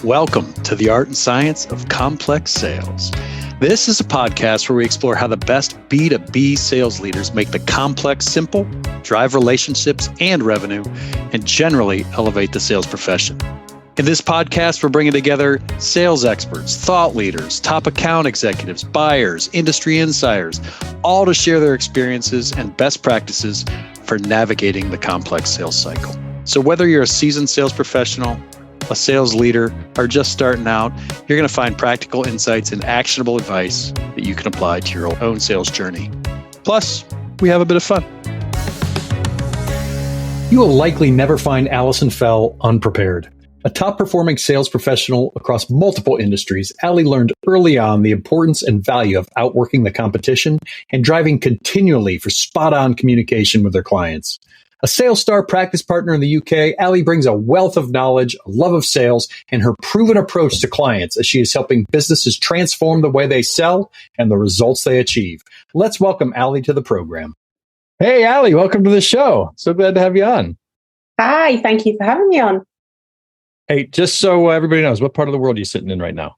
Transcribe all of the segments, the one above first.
Welcome to the Art and Science of Complex Sales. This is a podcast where we explore how the best B2B sales leaders make the complex simple, drive relationships and revenue, and generally elevate the sales profession. In this podcast, we're bringing together sales experts, thought leaders, top account executives, buyers, industry insiders, all to share their experiences and best practices for navigating the complex sales cycle. So whether you're a seasoned sales professional, a sales leader, or just starting out, you're going to find practical insights and actionable advice that you can apply to your own sales journey. Plus, we have a bit of fun. You will likely never find Alison Fell unprepared. A top-performing sales professional across multiple industries, Allie learned early on the importance and value of outworking the competition and driving continually for spot-on communication with their clients. A SalesStar practice partner in the UK, Allie brings a wealth of knowledge, a love of sales, and her proven approach to clients as she is helping businesses transform the way they sell and the results they achieve. Let's welcome Allie to the program. Hey, Allie, welcome to the show. So glad to have you on. Hi, thank you for having me on. Hey, just so everybody knows, what part of the world are you sitting in right now?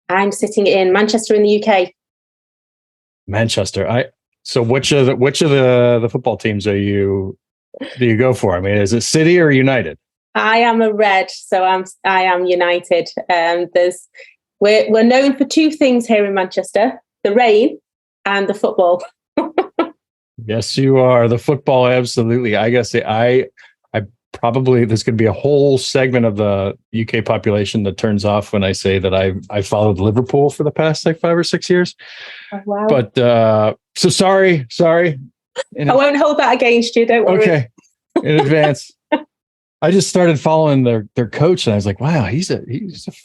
I'm sitting in Manchester in the UK. Manchester. So which of the football teams do you go for? I mean, is it City or United? I am a Red, so I am United. We're known for two things here in Manchester: the rain and the football. Yes, you are. The football, absolutely. I guess I probably, there's going to be a whole segment of the UK population that turns off when I say that I followed Liverpool for the past 5 or 6 years. Oh, wow. But so sorry. I won't hold that against you. Don't worry. Okay, in advance. I just started following their coach, and I was like, "Wow, he's a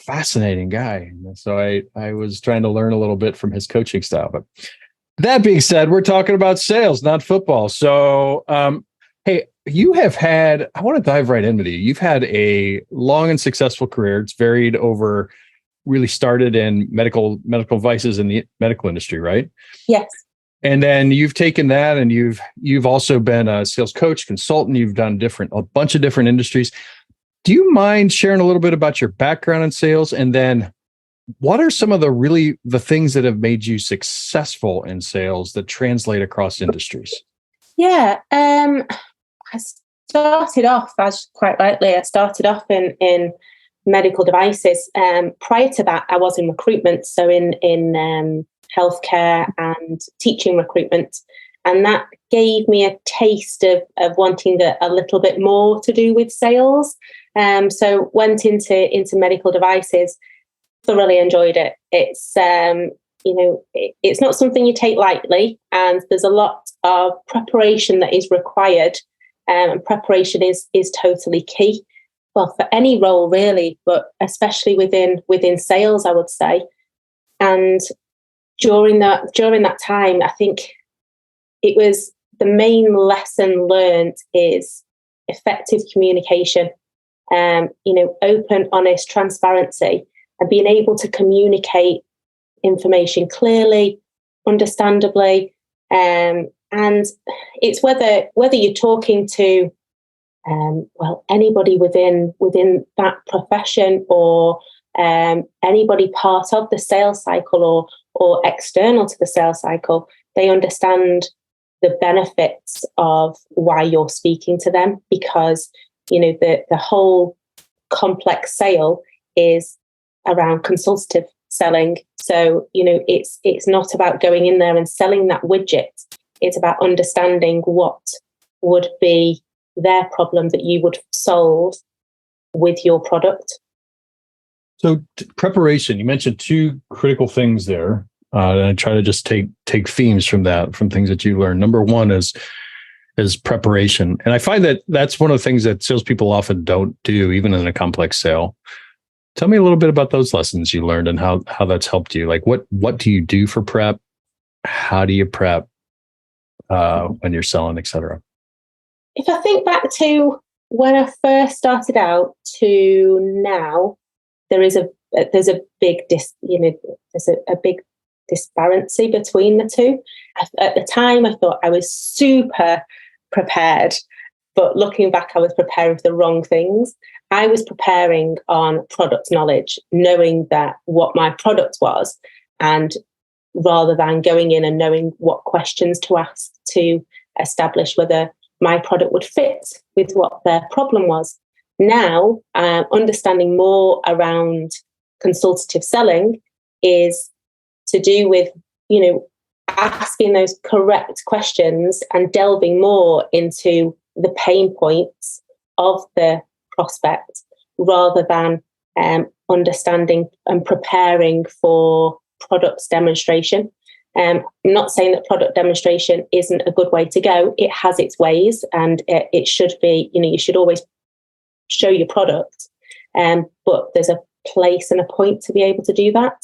fascinating guy." And so I was trying to learn a little bit from his coaching style. But that being said, we're talking about sales, not football. So, hey, I want to dive right in with you. You've had a long and successful career. It's varied over. Really started in medical devices in the medical industry, right? Yes. And then you've taken that and you've also been a sales coach, consultant. You've done a bunch of different industries. Do you mind sharing a little bit about your background in sales? And then what are some of the things that have made you successful in sales that translate across industries? Yeah. I started off, as quite rightly, in medical devices. Prior to that, I was in recruitment. So in healthcare and teaching recruitment. And that gave me a taste of wanting a little bit more to do with sales. So went into medical devices, thoroughly enjoyed it. It's, it's not something you take lightly, and there's a lot of preparation that is required. And preparation is totally key. Well, for any role really, but especially within sales, I would say. And during that time, I think it was the main lesson learned is effective communication, open, honest, transparency, and being able to communicate information clearly, understandably. And it's whether you're talking to anybody within that profession or anybody part of the sales cycle or external to the sales cycle, they understand the benefits of why you're speaking to them, because the whole complex sale is around consultative selling. So it's not about going in there and selling that widget. It's about understanding what would be their problem that you would solve with your product. So preparation, you mentioned two critical things there. And I try to just take themes from things that you learned. Number one is preparation. And I find that that's one of the things that salespeople often don't do, even in a complex sale. Tell me a little bit about those lessons you learned and how that's helped you. Like what do you do for prep? How do you prep when you're selling, et cetera? If I think back to when I first started out to now, there's a big disparity between the two. At the time, I thought I was super prepared. But looking back, I was preparing for the wrong things. I was preparing on product knowledge, knowing that what my product was, and rather than going in and knowing what questions to ask to establish whether my product would fit with what their problem was. Now, understanding more around consultative selling is to do with, asking those correct questions and delving more into the pain points of the prospect rather than understanding and preparing for product demonstration. I'm not saying that product demonstration isn't a good way to go. It has its ways, and it should be, you should always show your product. But there's a place and a point to be able to do that.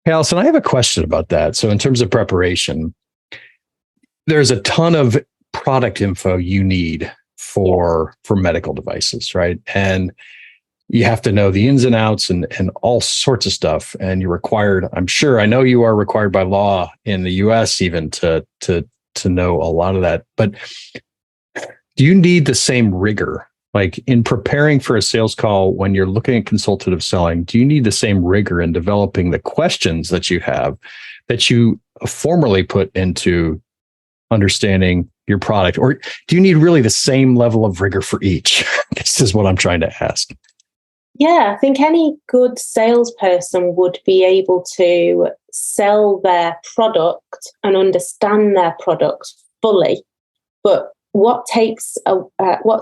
Hey, Alison, I have a question about that. So in terms of preparation, there's a ton of product info you need for medical devices, right? And you have to know the ins and outs and all sorts of stuff. And you're required, I know you are required by law in the US even to know a lot of that. But do you need the same rigor? Like in preparing for a sales call, when you're looking at consultative selling, do you need the same rigor in developing the questions that you have that you formerly put into understanding your product? Or do you need really the same level of rigor for each? This is what I'm trying to ask. Yeah, I think any good salesperson would be able to sell their product and understand their product fully. But what's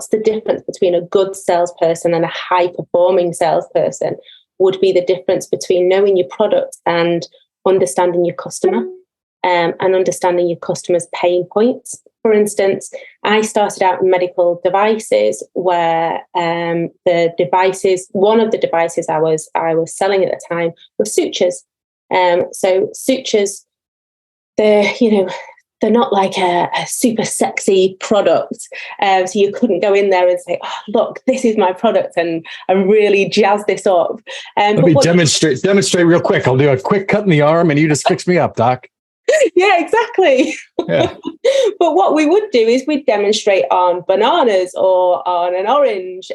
the difference between a good salesperson and a high-performing salesperson would be the difference between knowing your product and understanding your customer, and understanding your customer's pain points. For instance, I started out in medical devices where one of the devices I was selling at the time was sutures. So sutures, they're not like a super sexy product. So you couldn't go in there and say, oh, look, this is my product, and really jazz this up. Let me demonstrate real quick. I'll do a quick cut in the arm and you just fix me up, Doc. Yeah, exactly. Yeah. But what we would do is we'd demonstrate on bananas or on an orange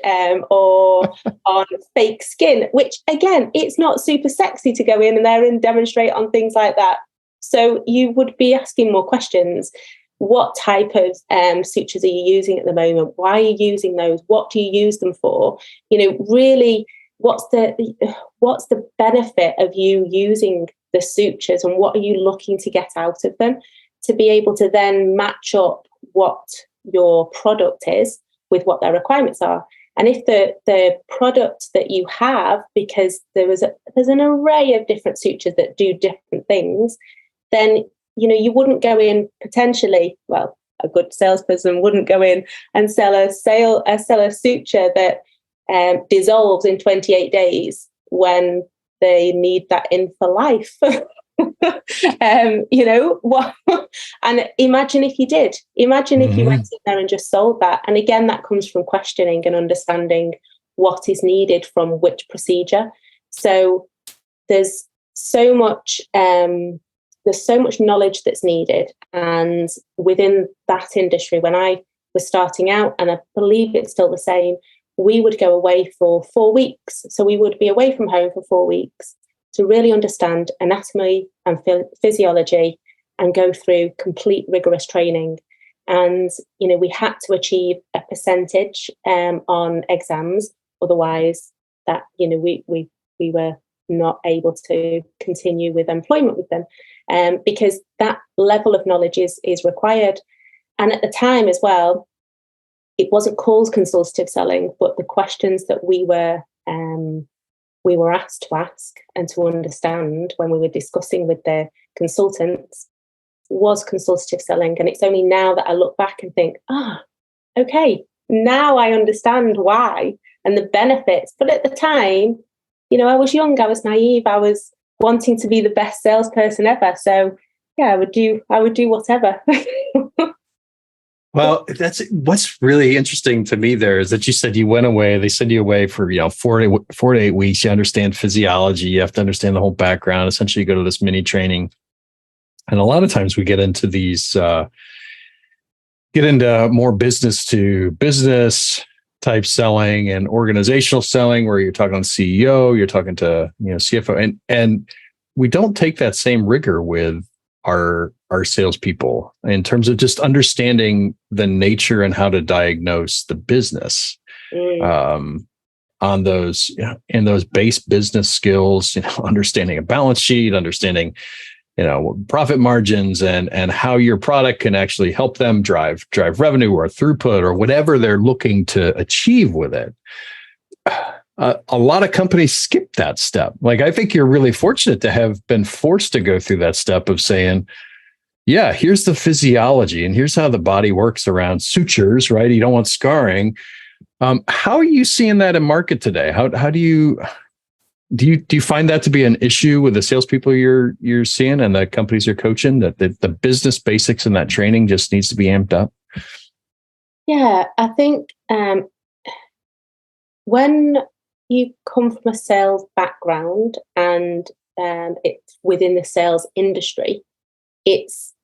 or on fake skin, which again, it's not super sexy to go in there and demonstrate on things like that. So you would be asking more questions. What type of sutures are you using at the moment? Why are you using those? What do you use them for? Really, what's the benefit of you using the sutures, and what are you looking to get out of them, to be able to then match up what your product is with what their requirements are. And if the product that you have, because there's an array of different sutures that do different things, then you wouldn't go in potentially, well, a good salesperson wouldn't go in and sell a suture that dissolves in 28 days when they need that in for life. And imagine if you did. Imagine if you went in there and just sold that. And again, that comes from questioning and understanding what is needed from which procedure. So there's so much knowledge that's needed. And within that industry, when I was starting out, and I believe it's still the same, we would go away for 4 weeks. So we would be away from home for 4 weeks to really understand anatomy and physiology and go through complete rigorous training. And, we had to achieve a percentage on exams. Otherwise that, we were not able to continue with employment with them, because that level of knowledge is required. And at the time as well, it wasn't called consultative selling, but the questions that we were asked to ask and to understand when we were discussing with the consultants was consultative selling. And it's only now that I look back and think, okay, now I understand why and the benefits. But at the time, I was young, I was naive, I was wanting to be the best salesperson ever. So yeah, I would do whatever. Well, that's what's really interesting to me there is that you said you went away. They send you away for 4 to 8 weeks. You understand physiology. You have to understand the whole background. Essentially, you go to this mini training, and a lot of times we get into these get into more business to business type selling and organizational selling, where you're talking to CEO, you're talking to CFO, and we don't take that same rigor with our salespeople in terms of just understanding the nature and how to diagnose the business on those in those base business skills, understanding a balance sheet, understanding profit margins, and how your product can actually help them drive revenue or throughput or whatever they're looking to achieve with it. A lot of companies skip that step. Like, I think you're really fortunate to have been forced to go through that step of saying, yeah, here's the physiology and here's how the body works around sutures, right? You don't want scarring. How are you seeing that in market today? How do you find that to be an issue with the salespeople you're seeing and the companies you're coaching, that the business basics in that training just needs to be amped up? Yeah, I think when you come from a sales background and it's within the sales industry, it's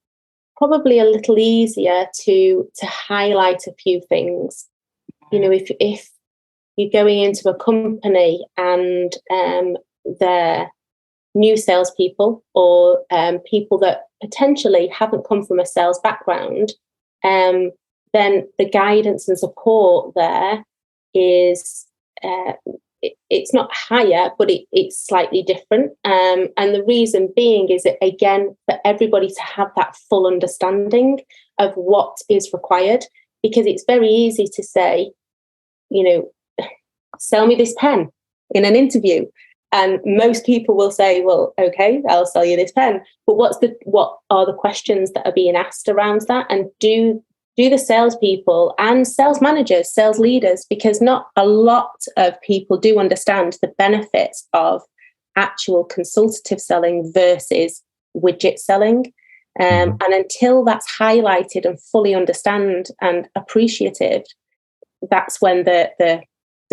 probably a little easier to highlight a few things. If you're going into a company and they're new salespeople or people that potentially haven't come from a sales background, then the guidance and support there is it's not higher, but it's slightly different. And the reason being is that, again, for everybody to have that full understanding of what is required, because it's very easy to say, sell me this pen in an interview. And most people will say, well, okay, I'll sell you this pen. But what are the questions that are being asked around that? And do the salespeople and sales managers, sales leaders, because not a lot of people do understand the benefits of actual consultative selling versus widget selling. And until that's highlighted and fully understand and appreciated, that's when the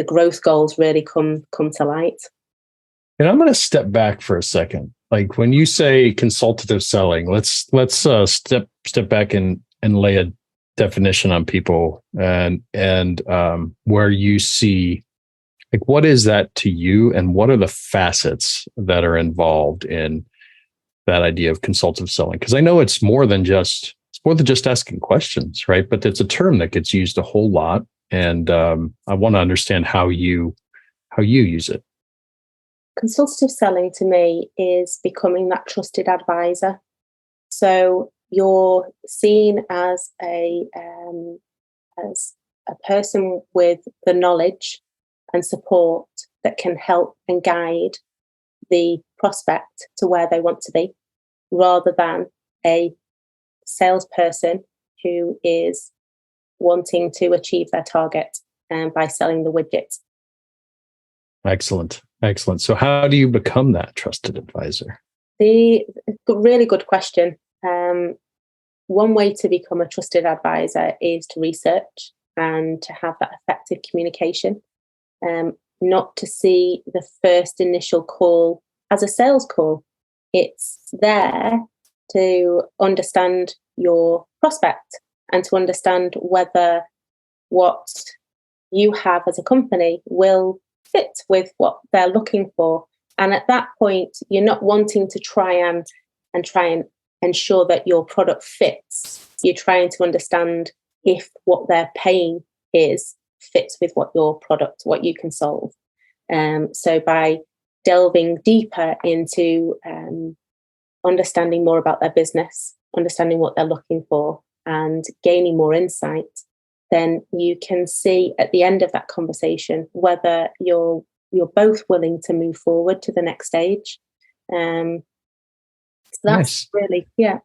growth goals really come to light. And I'm going to step back for a second. Like, when you say consultative selling, let's step back and lay a definition on people and where you see, like, what is that to you, and what are the facets that are involved in that idea of consultative selling? Because I know it's more than just asking questions, right? But it's a term that gets used a whole lot, and I want to understand how you use it. Consultative selling to me is becoming that trusted advisor. So you're seen as a person with the knowledge and support that can help and guide the prospect to where they want to be, rather than a salesperson who is wanting to achieve their target by selling the widget. Excellent. So how do you become that trusted advisor? Really good question. One way to become a trusted advisor is to research and to have that effective communication, not to see the first initial call as a sales call. It's there to understand your prospect and to understand whether what you have as a company will fit with what they're looking for. And at that point, you're not wanting to try and ensure that your product fits. You're trying to understand if what they're paying fits with what your product, what you can solve. So by delving deeper into understanding more about their business, understanding what they're looking for, and gaining more insight, then you can see at the end of that conversation whether you're both willing to move forward to the next stage. So that's nice. Really, yeah.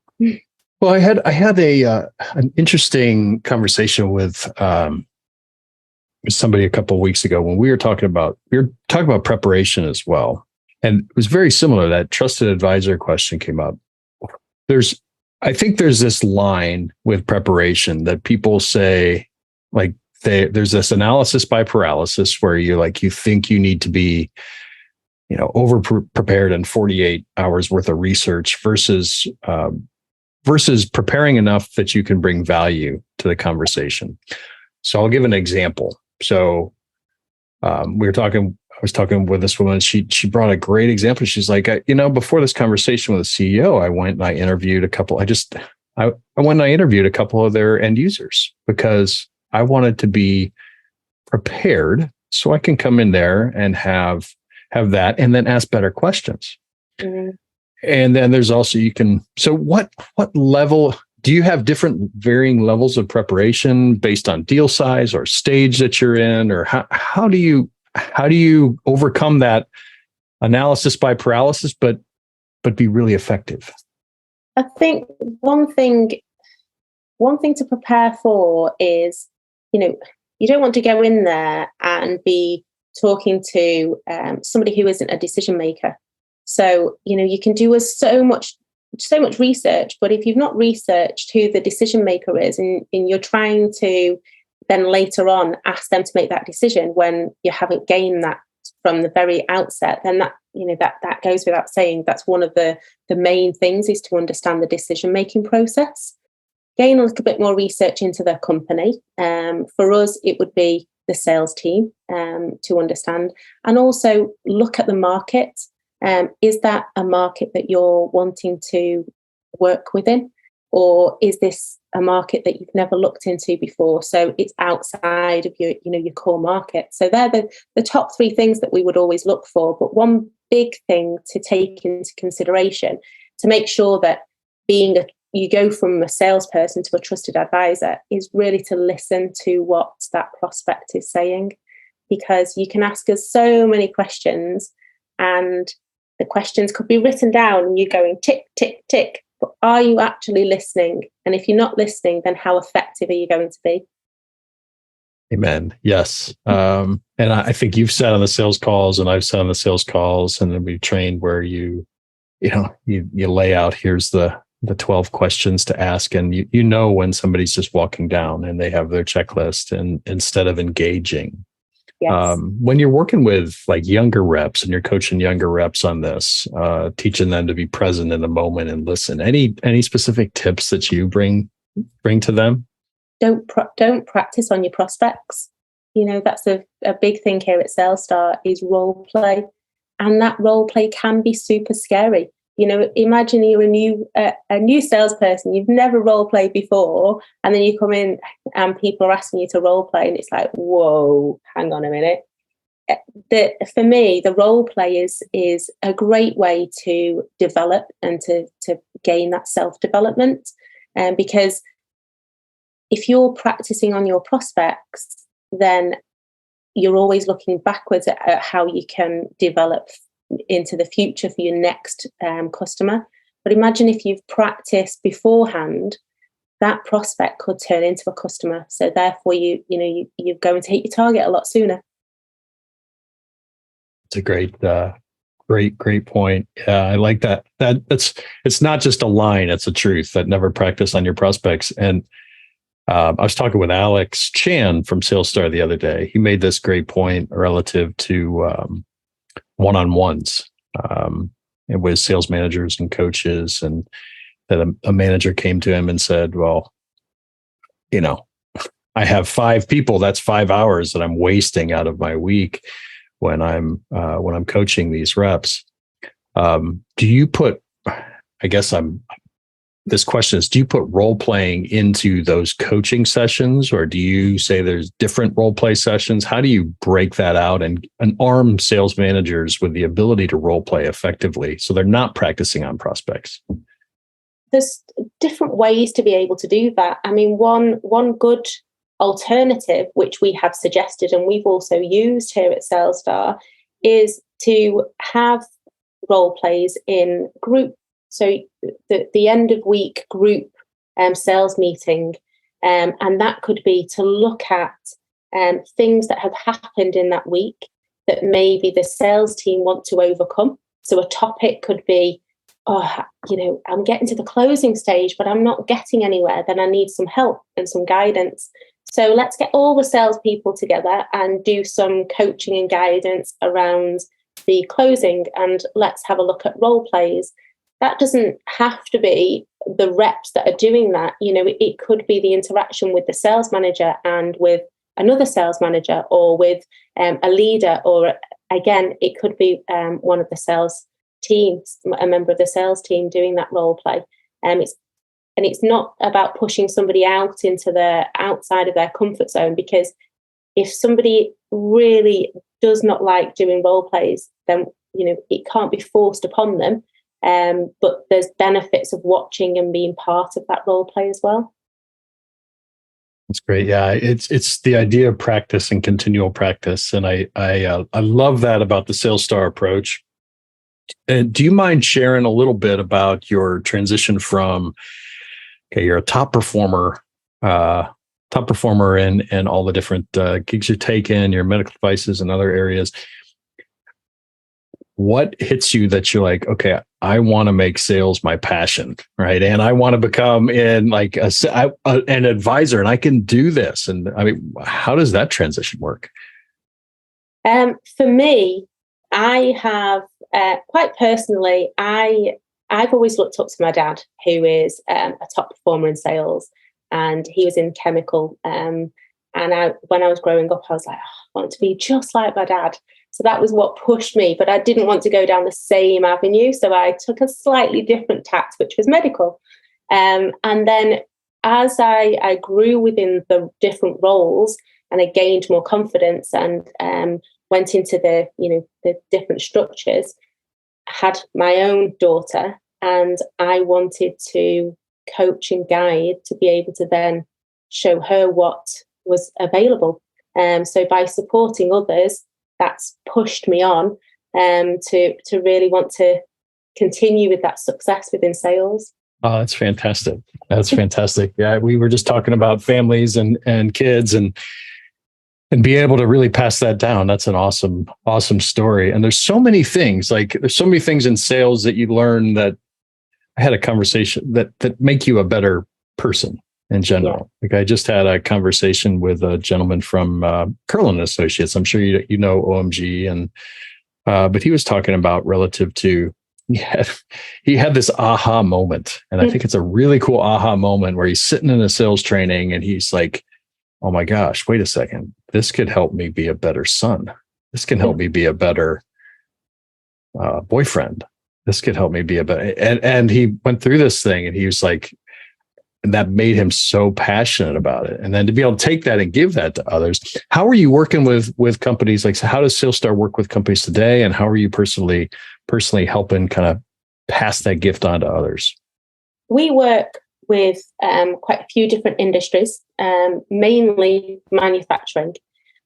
Well, I had an interesting conversation with somebody a couple of weeks ago when we were talking about preparation as well, and it was very similar. That trusted advisor question came up. I think there's this line with preparation that people say, like, there's this analysis by paralysis where you think you need to be, over prepared in 48 hours worth of research versus preparing enough that you can bring value to the conversation. So I'll give an example. So I was talking with this woman. She brought a great example. She's like, before this conversation with the CEO, I went and I interviewed a couple. I went and I interviewed a couple of their end users because I wanted to be prepared so I can come in there and have that and then ask better questions. Mm-hmm. And then there's also so what level do you have? Different varying levels of preparation based on deal size or stage that you're in, or how do you overcome that analysis by paralysis, but be really effective? I think one thing to prepare for is, you don't want to go in there and be talking to somebody who isn't a decision maker. So, you can do so much research, but if you've not researched who the decision maker is, and you're trying to then later on ask them to make that decision when you haven't gained that from the very outset, then that goes without saying. That's one of the main things, is to understand the decision making process. Gain a little bit more research into the company. For us, it would be the sales team to understand, and also look at the market. Is that a market that you're wanting to work within, or is this a market that you've never looked into before? So it's outside of your core market. So they're the top three things that we would always look for. But one big thing to take into consideration to make sure that you go from a salesperson to a trusted advisor is really to listen to what that prospect is saying, because you can ask us so many questions and the questions could be written down and you're going tick, tick, tick. But are you actually listening? And if you're not listening, then how effective are you going to be? Amen. Yes. And I think you've sat on the sales calls and I've sat on the sales calls, and then we've trained where you lay out, here's the 12 questions to ask. And you know when somebody's just walking down and they have their checklist, and instead of engaging. Yes. When you're working with like younger reps and you're coaching younger reps on this, teaching them to be present in the moment and listen, any specific tips that you bring to them? Don't practice on your prospects. That's a big thing here at SalesStar, is role play, and that role play can be super scary. Imagine you're a new salesperson, you've never role played before, and then you come in and people are asking you to role play, and it's like, whoa, hang on a minute. For me, the role play is a great way to develop and to gain that self-development. Because if you're practicing on your prospects, then you're always looking backwards at how you can develop into the future for your next customer. But imagine if you've practiced beforehand, that prospect could turn into a customer. So therefore, you're going to hit your target a lot sooner. It's a great point. I like that. It's not just a line; it's a truth. That never practice on your prospects. And I was talking with Alex Chan from SalesStar the other day. He made this great point relative to one-on-ones with sales managers and coaches, and that a manager came to him and said, well, I have 5 people. That's 5 hours that I'm wasting out of my week when I'm coaching these reps. Do you put, this question is, do you put role playing into those coaching sessions, or do you say there's different role play sessions? How do you break that out and arm sales managers with the ability to role play effectively so they're not practicing on prospects? There's different ways to be able to do that. I mean, one good alternative, which we have suggested and we've also used here at SalesStar, is to have role plays in group. So the end of week group sales meeting, and that could be to look at things that have happened in that week that maybe the sales team want to overcome. So a topic could be, I'm getting to the closing stage, but I'm not getting anywhere. Then I need some help and some guidance. So let's get all the salespeople together and do some coaching and guidance around the closing, and let's have a look at role plays. that doesn't have to be the reps that are doing that. It could be the interaction with the sales manager and with another sales manager, or with a leader, or again, it could be one of the sales teams, a member of the sales team doing that role play. It's not about pushing somebody out into the outside of their comfort zone, because if somebody really does not like doing role plays, then it can't be forced upon them. But there's benefits of watching and being part of that role play as well. That's great. Yeah, it's the idea of practice and continual practice, and I love that about the SalesStar approach. And do you mind sharing a little bit about your transition from, okay, you're a top performer in all the different gigs you're taking, your medical devices and other areas. What hits you that you're like, okay, I want to make sales my passion, right? And I want to become an advisor, and I can do this. And I mean, how does that transition work? For me, I have quite personally, I've always looked up to my dad, who is a top performer in sales, and he was in chemical. And when I was growing up, I was like, I want to be just like my dad. So that was what pushed me, but I didn't want to go down the same avenue. So I took a slightly different tack, which was medical. And then as I grew within the different roles, and I gained more confidence and went into the different structures, I had my own daughter, and I wanted to coach and guide to be able to then show her what was available. So by supporting others, that's pushed me on to really want to continue with that success within sales. Oh, that's fantastic. That's fantastic. Yeah, we were just talking about families and kids and be able to really pass that down. That's an awesome story. And there's so many things in sales that you learn, that I had a conversation that make you a better person in general. Yeah. Like I just had a conversation with a gentleman from Curlin Associates. I'm sure you know OMG, and but he was talking about relative to he had this aha moment, and I think it's a really cool aha moment where he's sitting in a sales training and he's like, "Oh my gosh, wait a second! This could help me be a better son. This can help me be a better boyfriend. This could help me be a better." And he went through this thing, and he was like. And that made him so passionate about it. And then to be able to take that and give that to others. How are you working with companies? Like, so how does SalesStar work with companies today? And how are you personally helping kind of pass that gift on to others? We work with quite a few different industries, mainly manufacturing.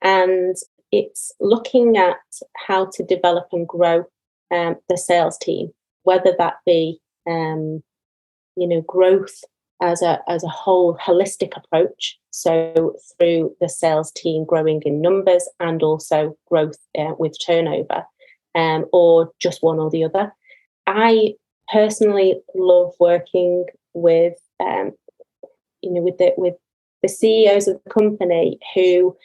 And it's looking at how to develop and grow the sales team, whether that be, growth as a whole holistic approach. So through the sales team growing in numbers and also growth with turnover, or just one or the other. I personally love working with with the CEOs of the company who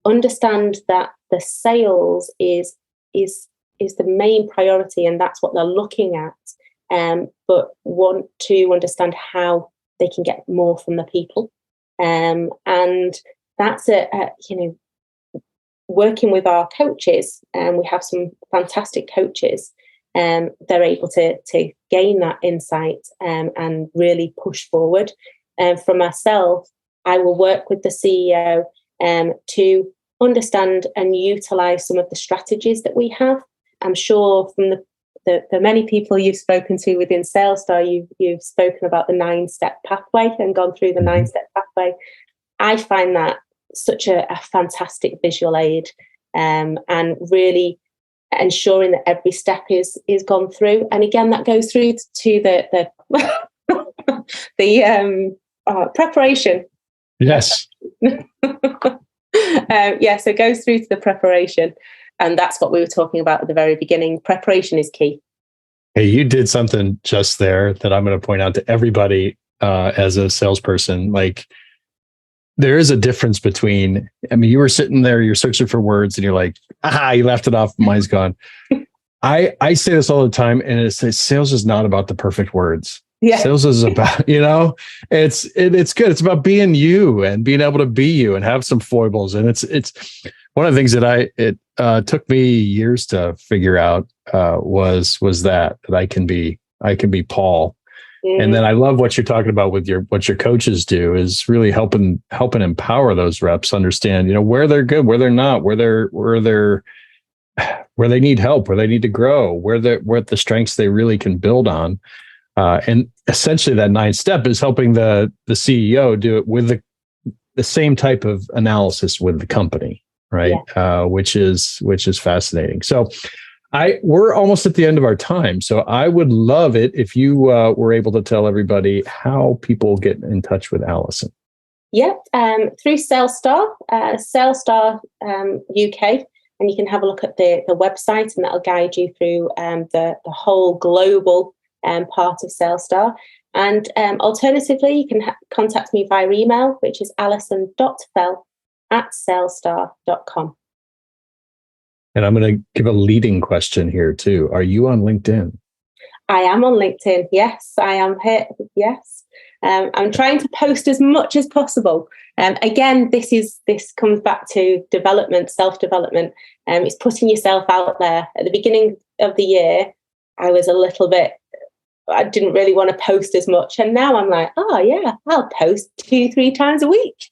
understand that the sales is the main priority, and that's what they're looking at. But want to understand how they can get more from the people. And that's working with our coaches, and we have some fantastic coaches. They're able to gain that insight and really push forward. For myself, I will work with the CEO to understand and utilize some of the strategies that we have. I'm sure from the many people you've spoken to within SalesStar, you've spoken about the 9-step pathway and gone through the 9-step pathway. I find that such a fantastic visual aid, and really ensuring that every step is gone through. And again, that goes through to the preparation. Yes. So it goes through to the preparation. And that's what we were talking about at the very beginning. Preparation is key. Hey, you did something just there that I'm going to point out to everybody as a salesperson. Like, there is a difference between, you were sitting there, you're searching for words and you're like, aha, you left it off, mine's gone. I say this all the time, and it's sales is not about the perfect words. Yeah. Sales is about, it's good. It's about being you and being able to be you and have some foibles. And it's one of the things that it took me years to figure out was that I can be Paul. Mm-hmm. And then I love what you're talking about with what your coaches do is really helping empower those reps understand, where they're good, where they're not, where they need help, where they need to grow, where the strengths they really can build on. And essentially that 9th step is helping the CEO do it with the same type of analysis with the company, right? Yeah. Which is fascinating. So we're almost at the end of our time. So I would love it if you were able to tell everybody how people get in touch with Alison. Yeah, through SalesStar, SalesStar UK. And you can have a look at the website, and that'll guide you through the whole global part of SalesStar. And alternatively, you can contact me via email, which is alison.fell@salesstar.com. And I'm going to give a leading question here too. Are you on LinkedIn? I am on LinkedIn. Yes, I am here. Yes. I'm trying to post as much as possible. Again, this comes back to development, self-development. It's putting yourself out there. At the beginning of the year, I didn't really want to post as much. And now I'm like, oh yeah, I'll post 2-3 times a week.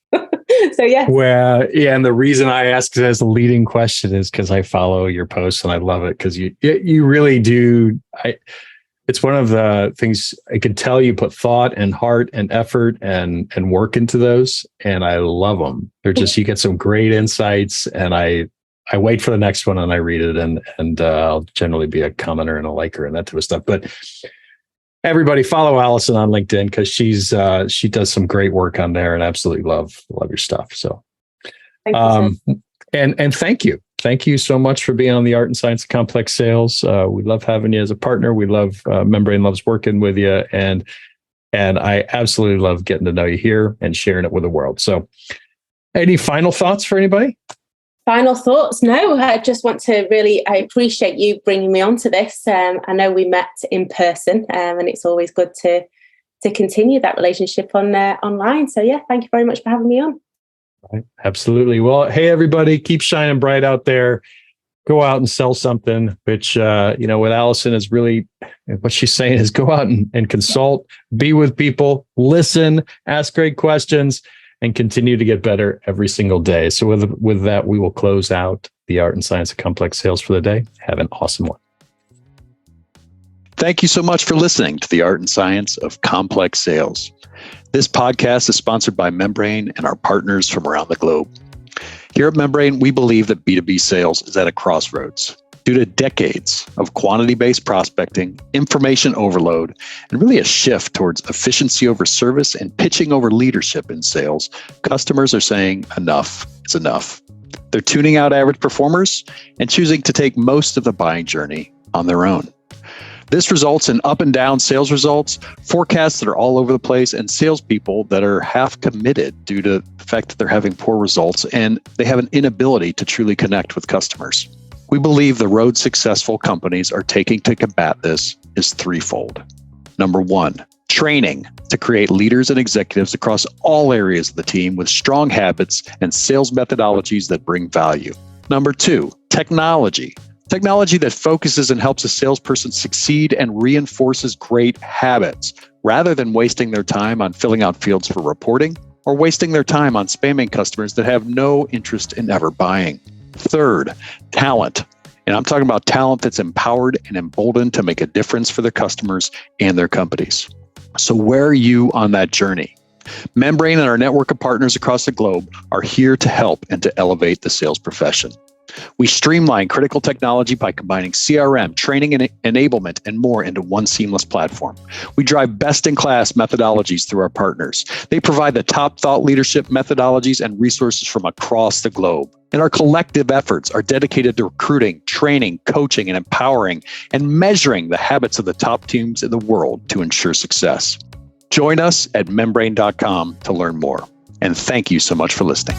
So yeah. Well, yeah. And the reason I asked it as a leading question is because I follow your posts and I love it because you really do. It's one of the things I can tell you put thought and heart and effort and work into those. And I love them. They're just, you get some great insights, and I wait for the next one and I read it, and I'll generally be a commenter and a liker and that type of stuff. But everybody follow Alison on LinkedIn because she does some great work on there, and absolutely love your stuff. So, and thank you. Thank you so much for being on the Art and Science of Complex Sales. We love having you as a partner. We love Membrane loves working with you, and I absolutely love getting to know you here and sharing it with the world. So, any final thoughts for anybody? Final thoughts? No, I just want to I appreciate you bringing me on to this. I know we met in person, and it's always good to continue that relationship online. So yeah, thank you very much for having me on. Right. Absolutely. Well, hey, everybody, keep shining bright out there. Go out and sell something, which, what Alison is really, what she's saying is go out and consult, be with people, listen, ask great questions, and continue to get better every single day. So with that, we will close out the Art and Science of Complex Sales for the day. Have an awesome one. Thank you so much for listening to the Art and Science of Complex Sales. This podcast is sponsored by Membrane and our partners from around the globe. Here at Membrane, we believe that B2B sales is at a crossroads. Due to decades of quantity-based prospecting, information overload, and really a shift towards efficiency over service and pitching over leadership in sales, customers are saying enough is enough. They're tuning out average performers and choosing to take most of the buying journey on their own. This results in up and down sales results, forecasts that are all over the place, and salespeople that are half committed due to the fact that they're having poor results and they have an inability to truly connect with customers. We believe the road successful companies are taking to combat this is threefold. Number one, training to create leaders and executives across all areas of the team with strong habits and sales methodologies that bring value. Number two, technology that focuses and helps a salesperson succeed and reinforces great habits rather than wasting their time on filling out fields for reporting or wasting their time on spamming customers that have no interest in ever buying. Third, talent. And I'm talking about talent that's empowered and emboldened to make a difference for their customers and their companies. So where are you on that journey? Membrane and our network of partners across the globe are here to help and to elevate the sales profession. We streamline critical technology by combining CRM, training and enablement, and more into one seamless platform. We drive best-in-class methodologies through our partners. They provide the top thought leadership methodologies and resources from across the globe. And our collective efforts are dedicated to recruiting, training, coaching, and empowering, and measuring the habits of the top teams in the world to ensure success. Join us at membrane.com to learn more. And thank you so much for listening.